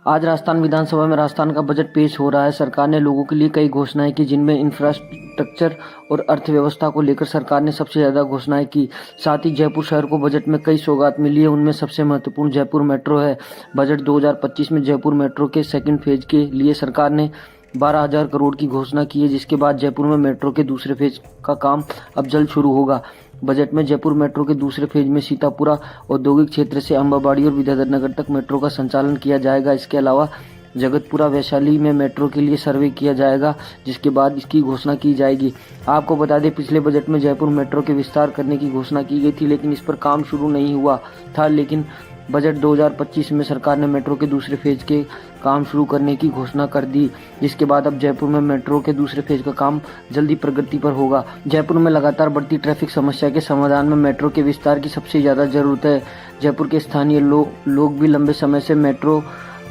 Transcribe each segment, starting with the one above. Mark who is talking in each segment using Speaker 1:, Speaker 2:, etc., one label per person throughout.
Speaker 1: आज राजस्थान विधानसभा में राजस्थान का बजट पेश हो रहा है। सरकार ने लोगों के लिए कई घोषणाएं की, जिनमें इंफ्रास्ट्रक्चर और अर्थव्यवस्था को लेकर सरकार ने सबसे ज्यादा घोषणाएं की। साथ ही जयपुर शहर को बजट में कई सौगात मिली है। उनमें सबसे महत्वपूर्ण जयपुर मेट्रो है। बजट 2025 में जयपुर मेट्रो के सेकंड फेज के लिए सरकार ने 12,000 करोड़ की घोषणा की है, जिसके बाद जयपुर में मेट्रो के दूसरे फेज का काम अब जल्द शुरू होगा। बजट में जयपुर मेट्रो के दूसरे फेज में सीतापुरा औद्योगिक क्षेत्र से अम्बाबाड़ी और विद्याधर तक मेट्रो का संचालन किया जाएगा। इसके अलावा जगतपुरा वैशाली में मेट्रो के लिए सर्वे किया जाएगा, जिसके बाद इसकी घोषणा की जाएगी। आपको बता दें, पिछले बजट में जयपुर मेट्रो के विस्तार करने की घोषणा की गई थी, लेकिन इस पर काम शुरू नहीं हुआ था। लेकिन बजट 2025 में सरकार ने मेट्रो के दूसरे फेज के काम शुरू करने की घोषणा कर दी, जिसके बाद अब जयपुर में मेट्रो के दूसरे फेज का काम जल्दी प्रगति पर होगा। जयपुर में लगातार बढ़ती ट्रैफिक समस्या के समाधान में मेट्रो के विस्तार की सबसे ज्यादा जरूरत है। जयपुर के स्थानीय लोग भी लंबे समय से मेट्रो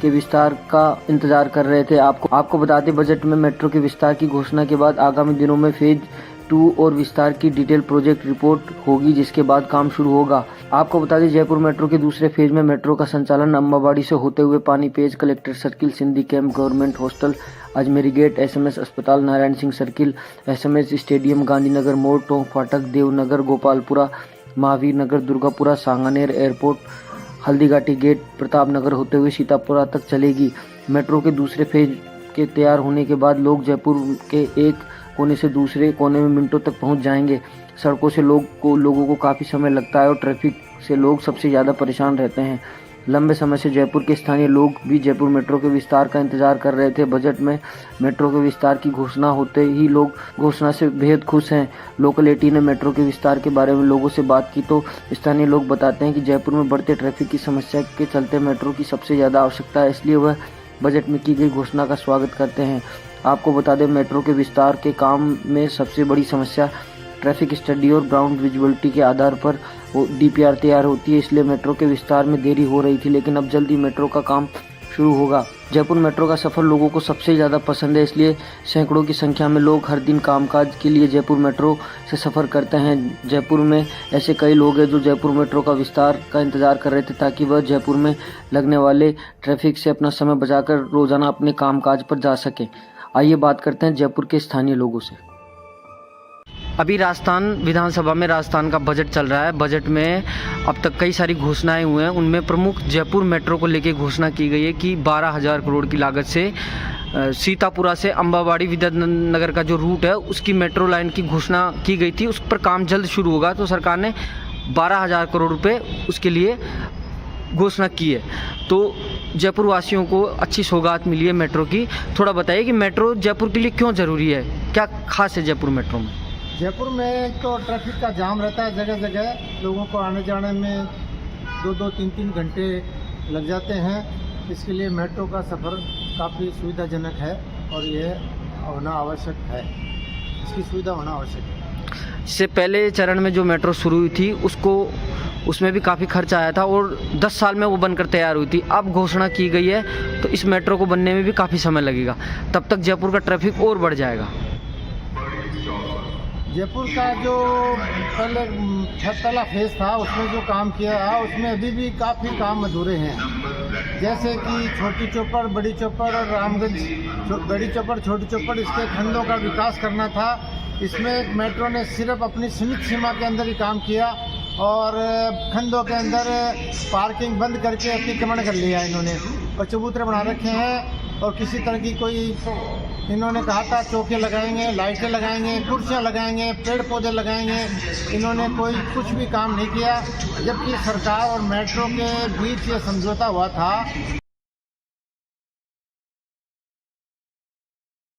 Speaker 1: के विस्तार का इंतजार कर रहे थे। आपको बता दें, बजट में मेट्रो के विस्तार की घोषणा के बाद आगामी दिनों में फेज 2 और विस्तार की डिटेल प्रोजेक्ट रिपोर्ट होगी, जिसके बाद काम शुरू होगा। आपको बता दें, जयपुर मेट्रो के दूसरे फेज में मेट्रो का संचालन अम्बाबाड़ी से होते हुए Pani Pech, collector circle, Sindhi camp, government hostel, Ajmeri gate, SMS अस्पताल, Narayan Singh circle, SMS stadium, Gandhinagar मोड़, टोंक फाटक, देवनगर, गोपालपुरा, महावीर नगर, दुर्गापुरा, सांगानेर एयरपोर्ट, हल्दीघाटी गेट, प्रताप नगर होते हुए सीतापुरा तक चलेगी। मेट्रो के दूसरे फेज के तैयार होने के बाद लोग जयपुर के एक कोने से दूसरे कोने में मिनटों तक पहुंच जाएंगे। सड़कों से लोगों को काफ़ी समय लगता है और ट्रैफिक से लोग सबसे ज़्यादा परेशान रहते हैं। लंबे समय से जयपुर के स्थानीय लोग भी जयपुर मेट्रो के विस्तार का इंतजार कर रहे थे। बजट में मेट्रो के विस्तार की घोषणा होते ही लोग घोषणा से बेहद खुश हैं। लोकल 80 ने मेट्रो के विस्तार के बारे में लोगों से बात की तो स्थानीय लोग बताते हैं कि जयपुर में बढ़ते ट्रैफिक की समस्या के चलते मेट्रो की सबसे ज़्यादा आवश्यकता है, इसलिए वह बजट में की गई घोषणा का स्वागत करते हैं। आपको बता दें, मेट्रो के विस्तार के काम में सबसे बड़ी समस्या ट्रैफिक स्टडी और ग्राउंड विजिबिलिटी के आधार पर DPR तैयार होती है, इसलिए मेट्रो के विस्तार में देरी हो रही थी, लेकिन अब जल्दी मेट्रो का काम शुरू होगा। जयपुर मेट्रो का सफ़र लोगों को सबसे ज़्यादा पसंद है, इसलिए सैकड़ों की संख्या में लोग हर दिन कामकाज के लिए जयपुर मेट्रो से सफ़र करते हैं। जयपुर में ऐसे कई लोग हैं जो जयपुर मेट्रो का विस्तार का इंतजार कर रहे थे, ताकि वह जयपुर में लगने वाले ट्रैफिक से अपना समय बचाकर रोज़ाना अपने कामकाज पर जा सकें। आइए बात करते हैं जयपुर के स्थानीय लोगों से। अभी राजस्थान विधानसभा में राजस्थान का बजट चल रहा है। बजट में अब तक कई सारी घोषणाएं हुए हैं। उनमें प्रमुख जयपुर मेट्रो को लेकर घोषणा की गई है कि 12,000 करोड़ की लागत से सीतापुरा से अम्बाबाड़ी विद्यानगर का जो रूट है उसकी मेट्रो लाइन की घोषणा की गई थी। उस पर काम जल्द शुरू होगा, तो सरकार ने 12,000 करोड़ रुपये उसके लिए घोषणा की है। तो जयपुर वासियों को अच्छी सौगात मिली है मेट्रो की। थोड़ा बताइए कि मेट्रो जयपुर के लिए क्यों ज़रूरी है, क्या खास है जयपुर मेट्रो में?
Speaker 2: जयपुर में तो ट्रैफिक का जाम रहता है, जगह जगह लोगों को आने जाने में 2-2, 3-3 घंटे लग जाते हैं। इसके लिए मेट्रो का सफ़र काफ़ी सुविधाजनक है और यह होना आवश्यक है, इसकी सुविधा होना आवश्यक है।
Speaker 1: इससे पहले चरण में जो मेट्रो शुरू हुई थी उसमें भी काफ़ी खर्च आया था और 10 साल में वो बनकर तैयार हुई थी। अब घोषणा की गई है तो इस मेट्रो को बनने में भी काफ़ी समय लगेगा, तब तक जयपुर का ट्रैफिक और बढ़ जाएगा।
Speaker 2: जयपुर का जो पहला फेज था उसमें जो काम किया है उसमें अभी भी काफ़ी काम अधूरे हैं, जैसे कि छोटी चौपड़, बड़ी चौपड़ और रामगंज, बड़ी चौपड़, छोटी चौपड़, इसके खंडों का विकास करना था। इसमें मेट्रो ने सिर्फ अपनी सीमित सीमा के अंदर ही काम किया और खंडों के अंदर पार्किंग बंद करके अतिक्रमण कर लिया इन्होंने और चबूतरे बना रखे हैं। और किसी तरह की कोई, इन्होंने कहा था चौके लगाएंगे, लाइटें लगाएंगे, कुर्सियां लगाएंगे, पेड़ पौधे लगाएंगे, इन्होंने कोई कुछ भी काम नहीं किया। जबकि सरकार और मेट्रो के बीच ये समझौता हुआ था